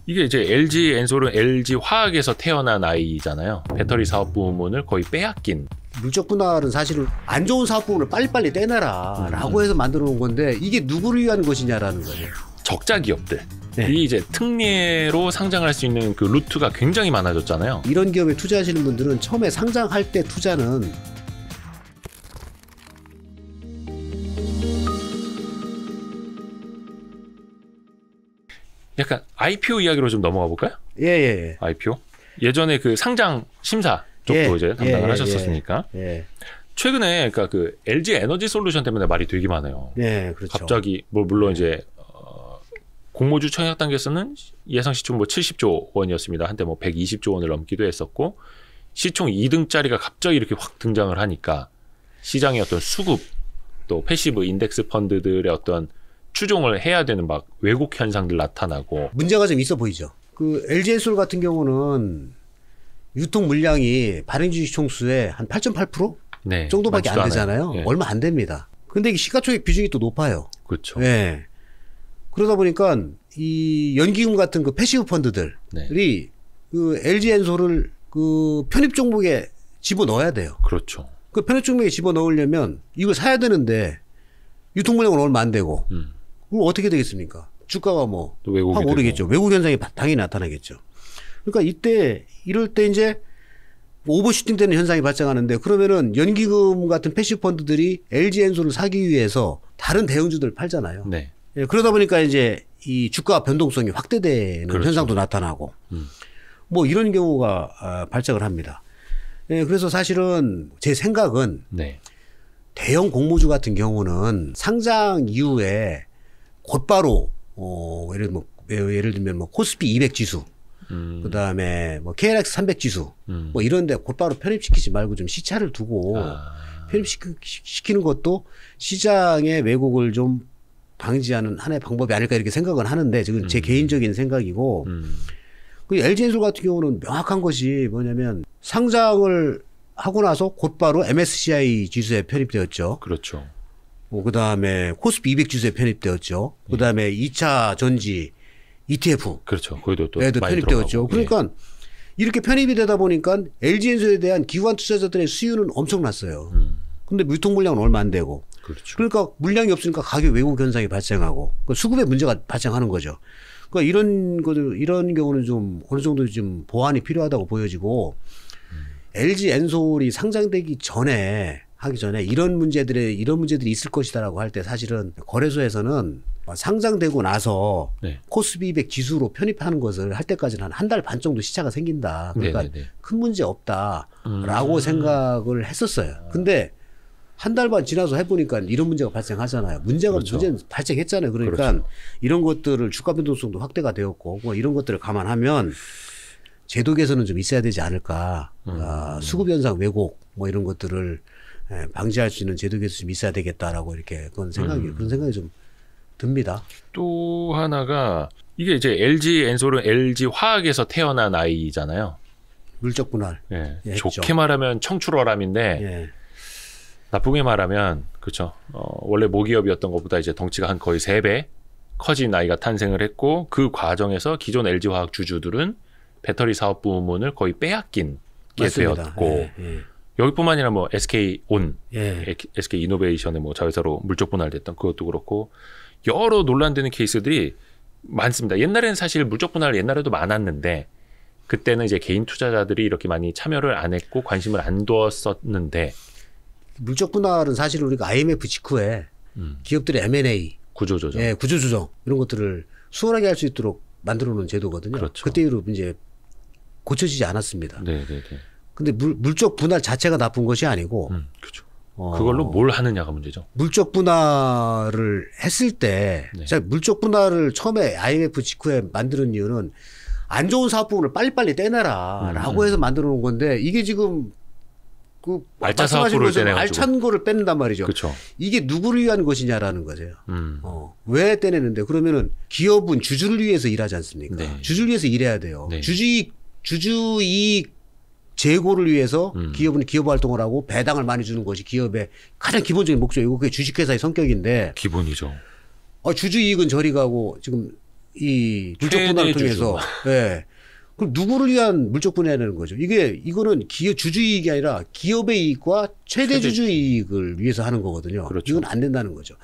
이게 이제 LG 엔솔은 LG 화학에서 태어난 아이잖아요. 배터리 사업 부문을 거의 빼앗긴. 물적 분할은 사실은 안 좋은 사업 부문을 빨리빨리 떼내라 라고 해서 만들어 놓은 건데 이게 누구를 위한 것이냐라는 거죠. 적자 기업들. 네. 이 이제 특례로 상장할 수 있는 그 루트가 굉장히 많아졌잖아요. 이런 기업에 투자하시는 분들은 처음에 상장할 때 투자는 약간 IPO 이야기로 좀 넘어가 볼까요? 예. IPO. 예전에 그 상장 심사 쪽도 이제 담당을 하셨었으니까. 최근에 그러니까 그 LG 에너지 솔루션 때문에 말이 되게 많아요. 네, 그렇죠. 갑자기 뭐 물론 이제 공모주 청약 단계에서는 예상 시총 뭐 70조 원이었습니다. 한때 뭐 120조 원을 넘기도 했었고 시총 2등짜리가 갑자기 이렇게 확 등장을 하니까 시장의 어떤 수급 또 패시브 인덱스 펀드들의 어떤 추종을 해야 되는 막 왜곡 현상들 나타나고 문제가 좀 있어 보이죠. 그 LG엔솔 같은 경우는 유통 물량이 발행 주식 총수의 한 8.8% 네, 정도밖에 안 되잖아요. 네. 얼마 안 됩니다. 근데 이게 시가총액 비중이 또 높아요. 그렇죠. 네. 그러다 보니까 이 연기금 같은 그 패시브 펀드들이 네. 그 LG엔솔을 그 편입 종목에 집어 넣어야 돼요. 그렇죠. 그 편입 종목에 집어 넣으려면 이걸 사야 되는데 유통 물량은 얼마 안 되고 그럼 어떻게 되겠습니까? 주가가 뭐 확 오르겠죠. 왜곡 현상이 당연히 나타나겠죠. 그러니까 이때 이럴 때 이제 오버슈팅 되는 현상이 발생하는데 그러면은 연기금 같은 패시브 펀드들이 LG엔솔을 사기 위해서 다른 대형주들 팔잖아요. 네. 예, 그러다 보니까 이제 이 주가 변동성이 확대되는 그렇죠. 현상도 나타나고 뭐 이런 경우가 발생을 합니다. 예, 그래서 사실은 제 생각은 네. 대형 공모주 같은 경우는 상장 이후에 곧바로 예를 들면 뭐 코스피 200 지수 그다음에 뭐 KLX 300 지수 뭐 이런 데 곧바로 편입시키지 말고 좀 시차를 두고 편입시키는 것도 시장의 왜곡을 좀 방지하는 하나의 방법이 아닐까 이렇게 생각은 하는데 지금 제 개인적인 생각이고 그 LG엔솔 같은 경우는 명확한 것이 뭐냐면 상장을 하고 나서 곧바로 MSCI 지수에 편입되었죠. 그렇죠. 그다음에 코스피 200 지수에 편입되었죠. 그다음에 2차 전지 ETF. 그렇죠. 거기도 또 많이 편입되었죠. 들어가고. 그러니까 이렇게 편입이 되다 보니까 LG엔솔에 대한 기관 투자자들의 수요는 엄청났어요. 근데 유통 물량은 얼마 안 되고. 그렇죠. 그러니까 물량이 없으니까 가격 왜곡 현상이 발생하고 수급에 문제가 발생하는 거죠. 그러니까 이런 경우는 좀 어느 정도 좀 보완이 필요하다고 보여지고 LG엔솔이 상장되기 전에 하기 전에 이런 문제들이 있을 것이다라고 할 때 사실은 거래소에서는 상장되고 나서 네. 코스피 200 지수로 편입하는 것을 할 때까지는 한 달 반 정도 시차가 생긴다. 그러니까 네네네. 큰 문제 없다라고 생각을 했었어요. 근데 한 달 반 지나서 해보니까 이런 문제가 발생하잖아요. 문제는 발생했잖아요. 그러니까 그렇죠. 이런 것들을 주가 변동성도 확대가 되었고 뭐 이런 것들을 감안하면 제도 개선은 좀 있어야 되지 않을까. 수급 현상 왜곡 뭐 이런 것들을 방지할 수 있는 제도 개선이 좀 있어야 되겠다라고 이렇게 그런 생각이 좀 듭니다. 또 하나가 이게 이제 LG엔솔은 LG 화학에서 태어난 아이잖아요. 물적 분할. 예. 했죠. 좋게 말하면 청출어람인데 예. 나쁘게 말하면 그렇죠. 원래 모기업이었던 것보다 이제 덩치가 한 거의 3배 커진 아이가 탄생을 했고 그 과정에서 기존 LG화학 주주들은 배터리 사업 부문을 거의 빼앗긴 게 되었고 여기뿐만 아니라 뭐 SK온, SK이노베이션의 뭐 자회사로 물적 분할됐던 그것도 그렇고 여러 논란되는 케이스들이 많습니다. 옛날에는 사실 물적 분할 옛날에도 많았는데 그때는 이제 개인 투자자들이 이렇게 많이 참여를 안 했고 관심을 안 두었었는데 물적 분할은 사실 우리가 IMF 직후에 기업들의 M&A 구조조정, 구조조정 이런 것들을 수월하게 할 수 있도록 만들어 놓은 제도거든요. 그렇죠. 그때 이후로 이제 고쳐지지 않았습니다. 네네네. 근데 물적 분할 자체가 나쁜 것이 아니고 그렇죠. 그걸로 뭘 하느냐가 문제죠. 물적 분할을 했을 때 네. 물적 분할을 처음에 IMF 직후에 만드는 이유는 안 좋은 사업 부분을 빨리빨리 떼내라라고 해서 만들어 놓은 건데 이게 지금 그 알짜 사업부를 떼내가지고 알찬 거를 뺀단 말이죠. 그렇죠. 이게 누구를 위한 것이냐라는 거죠. 왜 떼내는데 그러면은 기업은 주주를 위해서 일하지 않습니까? 네. 주주를 위해서 일해야 돼요. 네. 주주이익 제고를 위해서 기업은 기업 활동을 하고 배당을 많이 주는 것이 기업의 가장 기본적인 목적이고 그게 주식회사의 성격인데 기본이죠. 주주이익은 저리 가고 지금 이 물적 분할을 통해서 예. 그럼 누구를 위한 물적 분할이라는 거죠. 이거는 주주이익이 아니라 기업의 이익과 최대 주주 이익을 위해서 하는 거거든요. 그렇죠. 이건 안 된다는 거죠.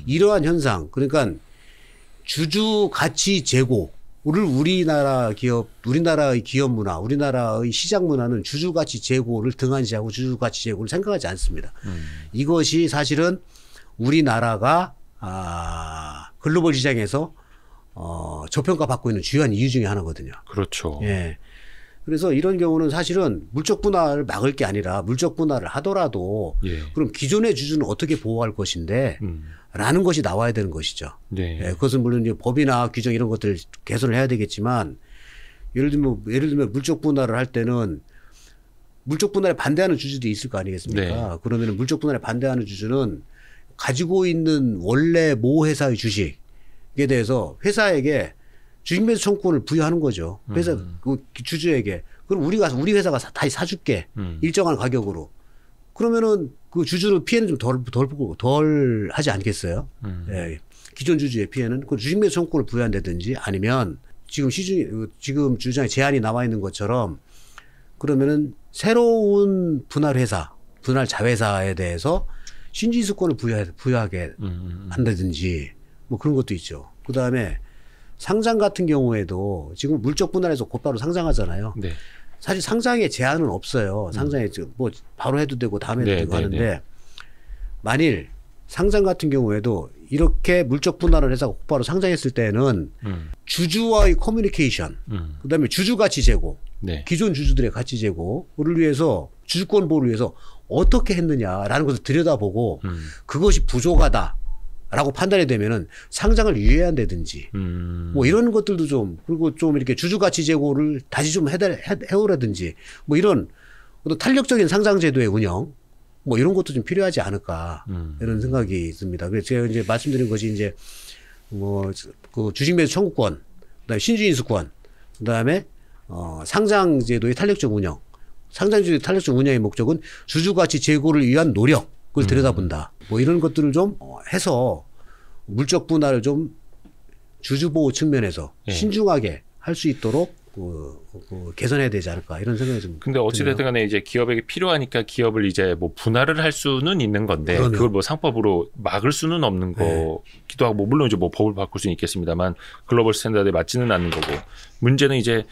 이러한 현상, 그러니까 주주 가치 제고를 우리나라의 기업 문화, 우리나라의 시장 문화는 주주 가치 제고를 등한시하고 주주 가치 제고를 생각하지 않습니다. 이것이 사실은 우리나라가 글로벌 시장에서 저평가 받고 있는 주요한 이유 중에 하나거든요. 그렇죠. 예. 그래서 이런 경우는 사실은 물적 분할을 막을 게 아니라 물적 분할을 하더라도 예. 그럼 기존의 주주는 어떻게 보호할 것인데 라는 것이 나와야 되는 것이죠. 네. 예. 그것은 물론 이제 법이나 규정 이런 것들 개선을 해야 되겠지만 예를 들면 물적 분할을 할 때는 물적 분할에 반대하는 주주도 있을 거 아니겠습니까? 네. 그러면 물적 분할에 반대하는 주주는 가지고 있는 원래 모 회사의 주식 에 대해서 회사에게 주식매수 청구권을 부여하는 거죠. 회사 그 주주에게. 그럼 우리 회사가 다시 사줄게. 일정한 가격으로. 그러면은 그 주주는 피해는 좀 덜 하지 않겠어요? 예. 기존 주주의 피해는 그 주식매수 청구권을 부여한다든지 아니면 지금 주장에 제한이 나와 있는 것처럼 그러면은 새로운 분할 자회사에 대해서 신주인수권을 부여하게 한다든지 뭐 그런 것도 있죠. 그 다음에 상장 같은 경우에도 지금 물적 분할해서 곧바로 상장하잖아요. 네. 사실 상장에 제한은 없어요. 상장에 뭐 바로 해도 되고 다음에 해도 되고 하는데 만일 상장 같은 경우에도 이렇게 물적 분할을 해서 곧바로 상장했을 때는 주주와의 커뮤니케이션, 그다음에 주주 가치 제고, 네. 기존 주주들의 가치 제고를 위해서 주주권 보호를 위해서 어떻게 했느냐라는 것을 들여다보고 그것이 부족하다라고 판단이 되면은 상장을 유예한다든지 뭐 이런 것들도 좀 그리고 좀 이렇게 주주 가치 제고를 다시 좀 해오라든지 뭐 이런 어떤 탄력적인 상장 제도의 운영 뭐 이런 것도 좀 필요하지 않을까 이런 생각이 있습니다. 그래서 제가 이제 말씀드린 것이 이제 뭐 그 주식 매수 청구권, 그다음에 신주인수권, 그다음에 상장 제도의 탄력적 운영. 상장주의 탄력적 운영의 목적은 주주 가치 제고를 위한 노력을 들여다본다. 뭐 이런 것들을 좀 해서 물적 분할을 좀 주주 보호 측면에서 신중하게 할 수 있도록 개선해야 되지 않을까 이런 생각이 좀. 근데 어찌됐든 간에 이제 기업에게 필요하니까 기업을 이제 뭐 분할을 할 수는 있는 건데 그러면. 그걸 뭐 상법으로 막을 수는 없는 거기도 하고 뭐 물론 이제 뭐 법을 바꿀 수는 있겠습니다만 글로벌 스탠다드에 맞지는 않는 거고 문제는 이제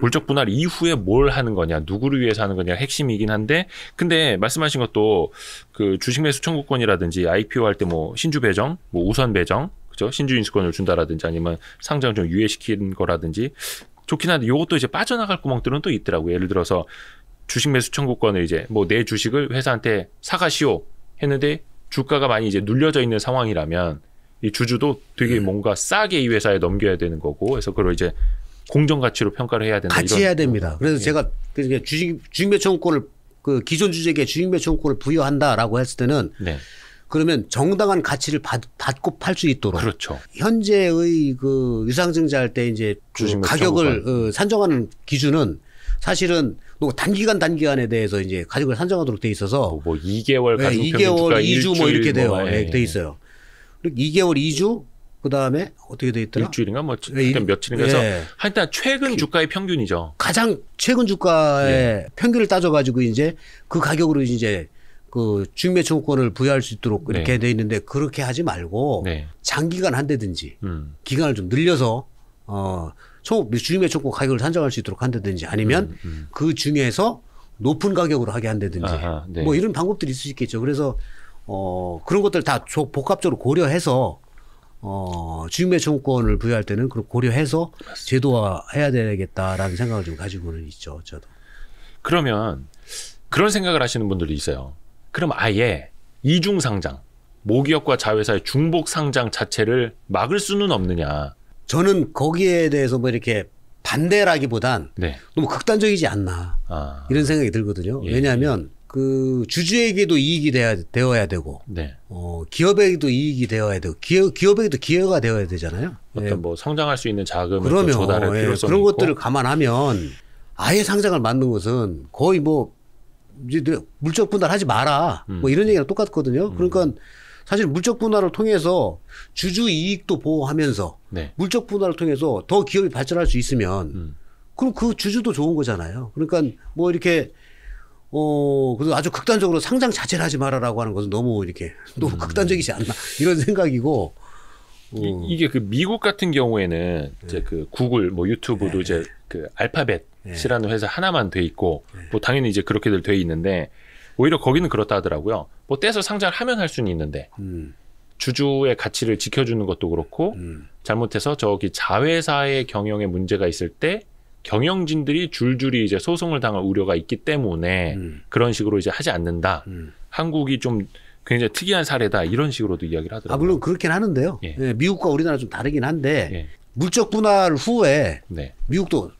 물적 분할 이후에 뭘 하는 거냐, 누구를 위해서 하는 거냐 핵심이긴 한데, 근데 말씀하신 것도 그 주식 매수 청구권이라든지 IPO 할 때 뭐 신주 배정, 뭐 우선 배정, 그죠? 신주 인수권을 준다라든지 아니면 상장 좀 유예시킨 거라든지 좋긴 한데 이것도 이제 빠져나갈 구멍들은 또 있더라고요. 예를 들어서 주식 매수 청구권을 이제 뭐 내 주식을 회사한테 사가시오 했는데 주가가 많이 이제 눌려져 있는 상황이라면 이 주주도 되게 뭔가 싸게 이 회사에 넘겨야 되는 거고, 그래서 그걸 이제 공정 가치로 평가를 해야 된다. 같이 해야 됩니다. 그래서 제가 주식매수 청구권을 그 기존 주주에게 주식매수 청구권을 부여한다라고 했을 때는 그러면 정당한 가치를 받고 팔 수 있도록. 그렇죠. 현재의 그 유상증자 할 때 이제 그 가격을 산정하는 기준은 사실은 뭐 단기간에 대해서 이제 가격을 산정하도록 돼 있어서 뭐 2개월 가중 2개월, 2주 뭐 이렇게 돼요. 뭐 돼 있어요. 그리고 2개월, 2주 그 다음에 어떻게 돼 있더라? 일주일인가 뭐 며칠인가 해서 하여튼 최근 주가의 평균이죠. 가장 최근 주가의 평균을 따져가지고 이제 그 가격으로 이제 그 주식매수 청구권을 부여할 수 있도록 이렇게 돼 있는데 그렇게 하지 말고 장기간 한다든지 기간을 좀 늘려서 주식매수 청구권 가격을 산정할 수 있도록 한다든지 아니면 그 중에서 높은 가격으로 하게 한다든지 뭐 이런 방법들이 있을 수 있겠죠. 그래서 그런 것들 다 복합적으로 고려해서 주식매수 청구권을 부여할 때는 그걸 고려해서 제도화해야 되겠다라는 생각을 좀 가지고는 있죠. 저도. 그러면 그런 생각을 하시는 분들도 있어요. 그럼 아예 이중 상장, 모기업과 자회사의 중복 상장 자체를 막을 수는 없느냐. 저는 거기에 대해서 뭐 이렇게 반대라기보단 너무 극단적이지 않나 이런 생각이 들거든요. 왜냐하면 그 주주에게도 이익이 되어야 되고 기업에게도 이익이 되어야 되고 기업에게도 기여가 되어야 되잖아요. 어떤 뭐 성장할 수 있는 자금을 그러면 조달할 필요성이 그런 있고. 것들을 감안하면 아예 상장을 막는 것은 거의 뭐 물적 분할하지 마라 뭐 이런 얘기랑 똑같거든요. 그러니까 사실 물적 분할을 통해서 주주 이익도 보호하면서 네. 물적 분할을 통해서 더 기업이 발전할 수 있으면 그럼 그 주주도 좋은 거잖아요. 그러니까 뭐 이렇게 그래서 아주 극단적으로 상장 자체를 하지 말아라고 하는 것은 너무 이렇게 너무 극단적이지 않나 이런 생각이고. 이게 그 미국 같은 경우에는 이제 그 구글 뭐 유튜브도 이제 그 알파벳이라는 회사 하나만 돼 있고 뭐 당연히 이제 그렇게들 돼 있는데 오히려 거기는 그렇다 하더라고요. 뭐 떼서 상장을 하면 할 수는 있는데 주주의 가치를 지켜주는 것도 그렇고 잘못해서 저기 자회사의 경영에 문제가 있을 때 경영진들이 줄줄이 이제 소송을 당할 우려가 있기 때문에 그런 식으로 이제 하지 않는다. 한국이 좀 굉장히 특이한 사례다 이런 식으로도 이야기를 하더라고요. 물론 그렇긴 하는데요. 예. 예, 미국과 우리나라 좀 다르긴 한데 예. 물적 분할 후에 네. 미국도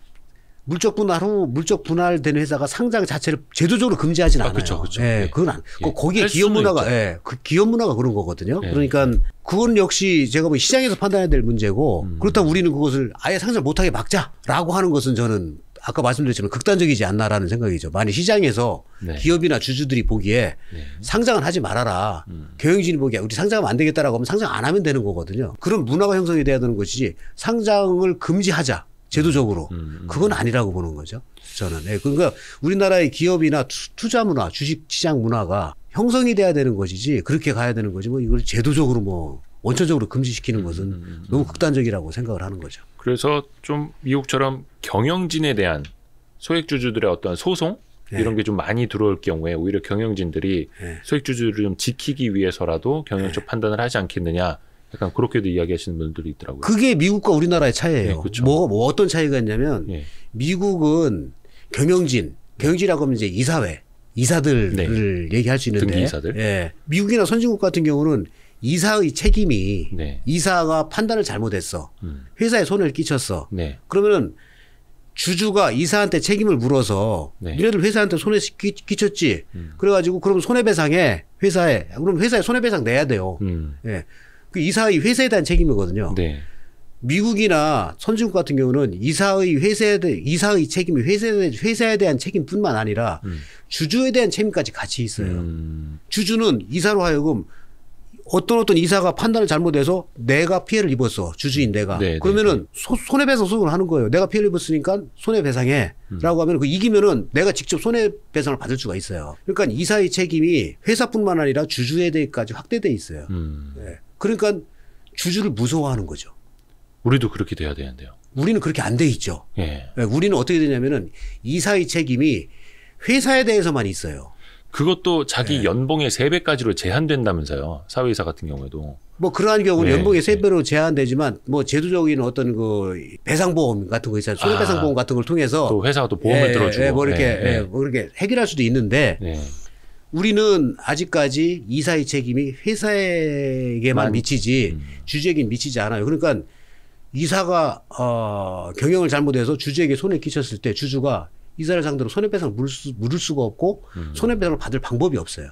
물적 분할 후 물적 분할된 회사가 상장 자체를 제도적으로 금지하진 않아요. 그렇죠, 그렇죠. 예, 예. 그건 안. 예. 거기에 할 기업 수는 문화가 있죠. 그 기업 문화가 그런 거거든요. 예. 그러니까 그건 역시 제가 뭐 시장에서 판단해야 될 문제고 그렇다고 우리는 그것을 아예 상장 못하게 막자라고 하는 것은 저는 아까 말씀드렸지만 극단적이지 않나라는 생각이죠. 만약 시장에서 네. 기업이나 주주들이 보기에 상장은 하지 말아라. 경영진이 보기에 우리 상장하면 안 되겠다라고 하면 상장 안 하면 되는 거거든요. 그런 문화가 형성이 돼야 되는 것이지 상장을 금지하자. 제도적으로. 그건 아니라고 보는 거죠. 저는. 예, 그러니까 우리나라의 기업이나 투자 문화, 주식 시장 문화가 형성이 돼야 되는 것이지 그렇게 가야 되는 거지 뭐 이걸 제도적으로 뭐 원천적으로 금지시키는 것은 너무 극단적이라고 생각을 하는 거죠. 그래서 좀 미국처럼 경영진에 대한 소액주주들의 어떤 소송 네. 이런 게 좀 많이 들어올 경우에 오히려 경영진들이 네. 소액주주를 좀 지키기 위해서라도 경영적 판단을 하지 않겠느냐 약간 그렇게도 이야기하시는 분들이 있더라고요. 그게 미국과 우리나라의 차이예요. 네, 그렇죠. 뭐 어떤 차이가 있냐면 예. 미국은 경영진이라고 하면 이제 이사들을 얘기할 수 있는데 등기이사들. 예. 미국이나 선진국 같은 경우는 이사의 책임이 네. 이사가 판단을 잘못했어. 회사에 손해를 끼쳤어. 네. 그러면은 주주가 이사한테 책임을 물어서 네. 니네들 회사한테 손해 끼쳤지. 그래가지고 그럼 손해배상해 회사에 그럼 회사에 손해배상 내야 돼요. 예. 그 이사의 회사에 대한 책임이거든요. 네. 미국이나 선진국 같은 경우는 이사의 책임이 회사에 대한 책임뿐만 아니라 주주에 대한 책임까지 같이 있어요. 주주는 이사로 하여금 어떤 이사가 판단을 잘못해서 내가 피해를 입었어. 주주인 내가. 네, 그러면은 손해배상 소송을 하는 거예요. 내가 피해를 입었으니까 손해배상해. 라고 하면 그 이기면은 내가 직접 손해배상을 받을 수가 있어요. 그러니까 이사의 책임이 회사뿐만 아니라 주주에 대해까지 확대돼 있어요. 네. 그러니까 주주를 무서워하는 거죠. 우리도 그렇게 돼야 되는데요. 우리는 그렇게 안 돼 있죠. 예. 네. 우리는 어떻게 되냐면은 이사의 책임이 회사에 대해서만 있어요. 그것도 자기 연봉의 3배까지로 제한된다면서요. 사회이사 같은 경우에도. 뭐 그러한 경우는 네. 연봉의 3배로 제한되지만 뭐 제도적인 어떤 그 배상보험 같은 거 있잖아요. 손해배상보험 같은 걸 통해서 또 회사가 또 보험을 들어주고. 뭐 이렇게 뭐 이렇게 해결할 수도 있는데 네. 우리는 아직까지 이사의 책임이 회사에게만 미치지 주주에게는 미치지 않아요. 그러니까 이사가 경영을 잘못해서 주주에게 손해 끼쳤을 때 주주가 이사를 상대로 손해배상을 물을 수가 없고 손해배상을 받을 방법이 없어요.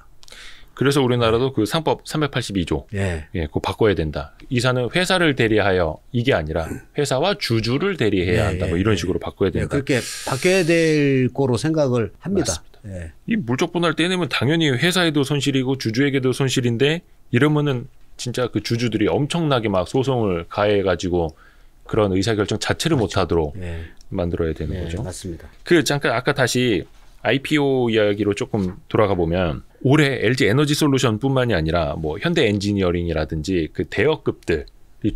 그래서 우리나라도 그 상법 382조 예. 그거 바꿔야 된다. 이사는 회사를 대리하여 이게 아니라 회사와 주주를 대리해야 한다. 뭐 이런 식으로 바꿔야 된다. 그렇게 바뀌어야 될 거로 생각을 합니다. 맞습니다. 예. 이 물적 분할 떼내면 당연히 회사에도 손실이고 주주에게도 손실인데 이러면은 진짜 그 주주들이 엄청나게 막 소송을 가해가지고 그런 의사결정 자체를 못하도록 예. 만들어야 되는 거죠. 맞습니다. 그 잠깐 아까 다시 IPO 이야기로 조금 돌아가 보면 올해 LG 에너지 솔루션뿐만이 아니라 뭐 현대 엔지니어링이라든지 그 대여급들이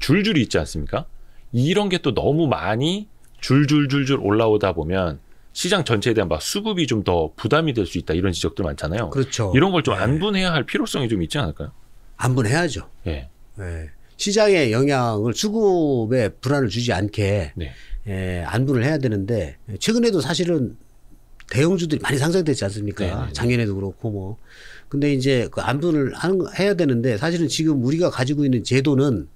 줄줄이 있지 않습니까? 이런 게 또 너무 많이 줄줄줄줄 올라오다 보면 시장 전체에 대한 막 수급이 좀 더 부담이 될 수 있다 이런 지적들 많잖아요. 그렇죠. 이런 걸 좀 안분해야 할 필요성이 좀 있지 않을까요? 안분해야죠. 예. 예. 시장의 영향을 수급에 불안을 주지 않게 네. 안분을 해야 되는데 최근에도 사실은 대형주들이 많이 상장됐지 않습니까? 네네네. 작년에도 그렇고 뭐. 근데 이제 그 안분을 해야 되는데 사실은 지금 우리가 가지고 있는 제도는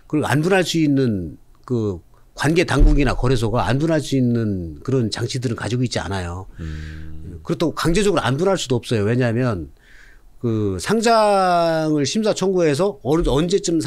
그걸 안분할 수 있는 그 관계 당국이나 거래소가 안분할 수 있는 그런 장치들을 가지고 있지 않아요. 그렇다고 강제적으로 안분할 수도 없어요. 왜냐하면 그 상장을 심사 청구해서 언제쯤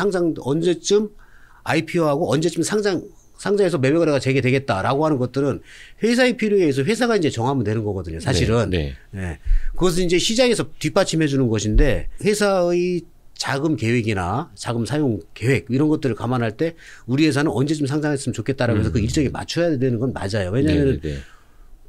IPO하고 언제쯤 상장해서 매매 거래가 재개되겠다라고 하는 것들은 회사의 필요에 의해서 회사가 이제 정하면 되는 거거든요. 사실은. 네. 예. 그것은 이제 시장에서 뒷받침해 주는 것인데 회사의 자금 계획이나 자금 사용 계획 이런 것들을 감안할 때 우리 회사는 언제쯤 상장했으면 좋겠다라고 해서 그 일정에 맞춰야 되는 건 맞아요. 왜냐하면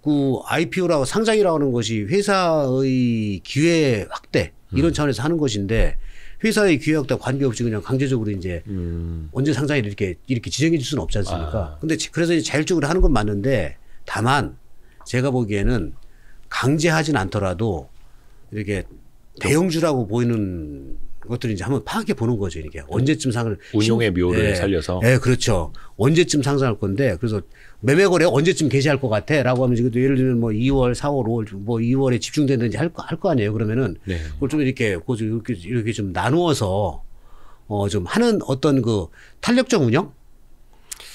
그 IPO라고 상장이라고 하는 것이 회사의 기회 확대 이런 차원에서 하는 것인데 회사의 기회 확대 관계없이 그냥 강제적으로 이제 언제 상장이 이렇게 지정해 줄 수는 없지 않습니까? 근데 그래서 이제 자율적으로 하는 건 맞는데 다만 제가 보기에는 강제하진 않더라도 이렇게 대형주라고 보이는 것들을 이제 한번 파악해 보는 거죠. 이게 언제쯤 상을 운용의 묘를 살려서. 네, 그렇죠. 언제쯤 상장할 건데 그래서 매매 거래 언제쯤 개시할 것 같아라고 하면 지금 예를 들면 뭐 2월, 4월, 5월 뭐 2월에 집중되는지 할 거 아니에요. 그러면은 그걸 좀 이렇게 좀 나누어서 좀 하는 어떤 그 탄력적 운영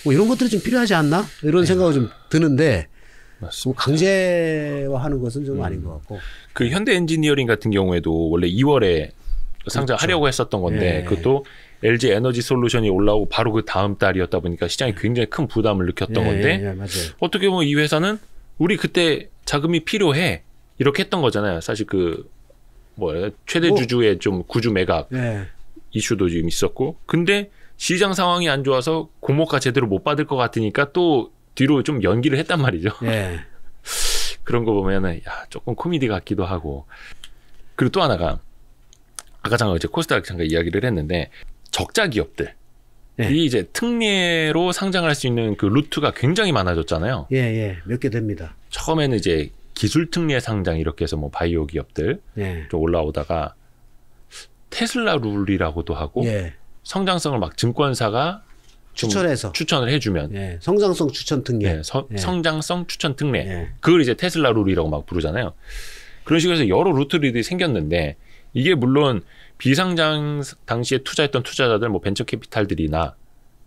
뭐 이런 것들이 좀 필요하지 않나 이런 생각이 좀 드는데. 뭐 강제화하는 것은 좀 아닌 것 같고. 그 현대 엔지니어링 같은 경우에도 원래 2월에 상장하려고 했었던 건데 그것도 LG 에너지 솔루션이 올라오고 바로 그 다음 달이었다 보니까 시장이 굉장히 큰 부담을 느꼈던 건데 맞아요. 어떻게 보면 이 회사는 우리 그때 자금이 필요해 이렇게 했던 거잖아요. 사실 그 뭐예요 최대 주주의 좀 구주 매각 이슈도 지금 있었고 근데 시장 상황이 안 좋아서 공모가 제대로 못 받을 것 같으니까 또 뒤로 좀 연기를 했단 말이죠. 그런 거 보면은 야 조금 코미디 같기도 하고 그리고 또 하나가 아까 잠깐 이제 코스닥 잠깐 이야기를 했는데 적자 기업들 이 이제 특례로 상장할 수 있는 그 루트가 굉장히 많아졌잖아요. 몇 개 됩니다. 처음에는 이제 기술 특례 상장 이렇게 해서 뭐 바이오 기업들 좀 올라오다가 테슬라 룰이라고도 하고 성장성을 막 증권사가 추천해서 추천을 해주면 성장성 추천 특례, 성장성 추천 특례 그걸 이제 테슬라 룰이라고 막 부르잖아요. 그런 식으로 해서 여러 루트들이 생겼는데 이게 물론 비상장 당시에 투자했던 투자자들 뭐 벤처 캐피탈들이나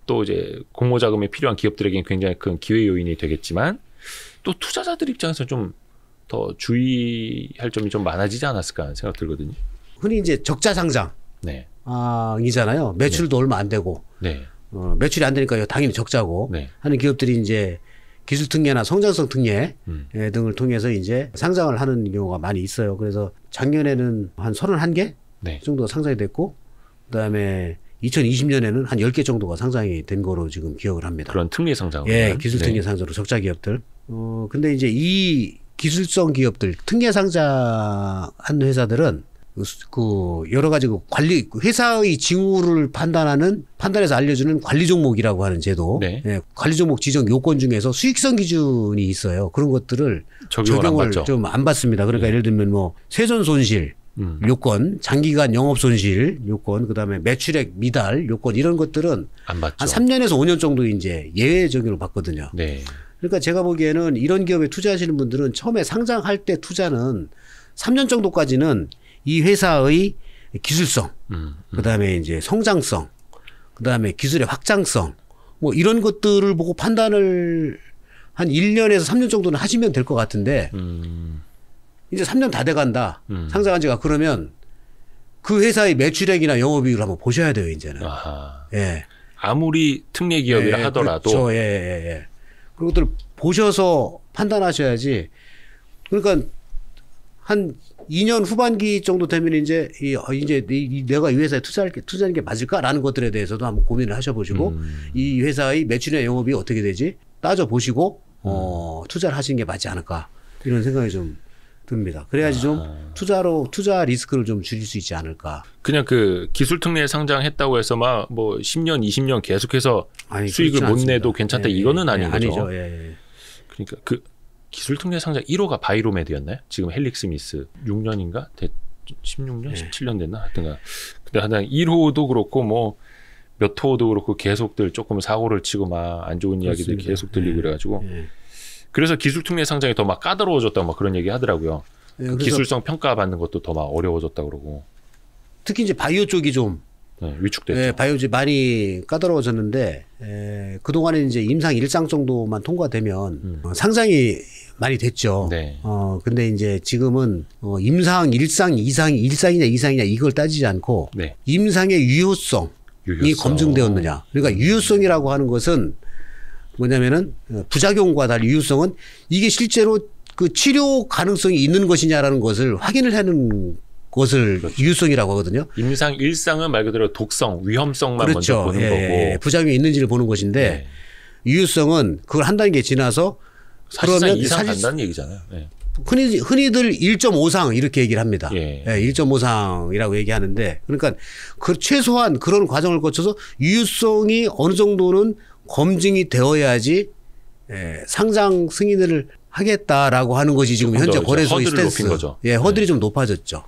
또 이제 공모 자금에 필요한 기업들에게는 굉장히 큰 기회 요인이 되겠지만 또 투자자들 입장에서 좀 더 주의할 점이 좀 많아지지 않았을까 하는 생각 들거든요. 흔히 이제 적자 상장 이잖아요. 매출도 얼마 안 되고. 매출이 안 되니까 당연히 적자고 하는 기업들이 이제 기술 특례나 성장성 특례 등을 통해서 이제 상장을 하는 경우가 많이 있어요. 그래서 작년에는 한 31개 정도가 상장이 됐고 그다음에 2020년에는 한 10개 정도가 상장이 된 거로 지금 기억을 합니다. 그런 특례 상장으로. 기술 특례 상장으로 적자 기업들. 근데 이제 이 기술성 기업들 특례 상장한 회사들은 그 여러 가지 그 관리 회사의 징후를 판단해서 알려주는 관리 종목이라고 하는 제도, 관리 종목 지정 요건 중에서 수익성 기준이 있어요. 그런 것들을 적용을 좀 안 받습니다. 그러니까 예를 들면 뭐 세전 손실 요건, 장기간 영업 손실 요건, 그다음에 매출액 미달 요건 이런 것들은 안 받죠. 한 3년에서 5년 정도 이제 예외 적용을 받거든요. 그러니까 제가 보기에는 이런 기업에 투자하시는 분들은 처음에 상장할 때 투자는 3년 정도까지는 이 회사의 기술성, 그다음에 이제 성장성, 그다음에 기술의 확장성, 뭐 이런 것들을 보고 판단을 한 1년에서 3년 정도는 하시면 될 것 같은데 이제 3년 다 돼간다. 상장한 지가 그러면 그 회사의 매출액이나 영업이익을 한번 보셔야 돼요, 이제는. 아무리 특례 기업이라 하더라도. 그렇죠. 그런 것들을 보셔서 판단하셔야지. 그러니까 한 2년 후반기 정도 되면 이제 내가 이 회사에 투자하는 게 맞을까라는 것들에 대해서도 한번 고민을 하셔보시고 이 회사의 매출이나 영업이 어떻게 되지 따져보시고 투자를 하시는 게 맞지 않을까 이런 생각이 좀 듭니다. 그래야지 좀 투자 리스크를 좀 줄일 수 있지 않을까. 그냥 그 기술 특례 상장했다고 해서 막 뭐 10년, 20년 계속해서 수익을 못 내도 괜찮다 이거는 아닌 거죠. 아니죠. 그러니까 그 기술 특례 상장 1호가 바이로메드였나요? 지금 헬릭스미스 6년인가? 16년, 17년 됐나? 하여튼가. 근데 하여튼 1호도 그렇고 뭐 몇 호도 그렇고 계속들 조금 사고를 치고 막 안 좋은 이야기들 그렇습니다. 계속 들리고 그래가지고 그래서 기술 특례 상장이 더 막 까다로워졌다고 막 그런 얘기 하더라고요. 기술성 평가 받는 것도 더 막 어려워졌다 그러고. 특히 이제 바이오 쪽이 좀 위축됐죠. 바이오지 많이 까다로워졌는데 그동안에 이제 임상 1상 정도만 통과되면 상장이 많이 됐죠. 근데 이제 지금은 임상 1상, 1상이냐 2상이냐 이걸 따지지 않고 임상의 유효성이 검증되었느냐. 그러니까 유효성이라고 하는 것은 뭐냐면은 부작용과 달리 유효성은 이게 실제로 그 치료 가능성이 있는 것이냐라는 것을 확인을 하는 것을 유효성이라고 하거든요. 임상 1상은 말 그대로 독성, 위험성만 그렇죠. 먼저 보는 예, 거고 예. 부작용이 있는지를 보는 것인데 예. 유효성은 그걸 한 단계 지나서 사실상 그러면 이상 사실 간다는 얘기잖아요. 예. 흔히들 1.5상 이렇게 얘기를 합니다. 예. 1.5상이라고 얘기하는데 그러니까 그 최소한 그런 과정을 거쳐서 유효성이 어느 정도는 검증이 되어야지 상장 승인을 하겠다라고 하는 것이 지금 조금 현재 더 이제 거래소의 허들을 스탠스. 높인 거죠. 허들이 좀 높아졌죠.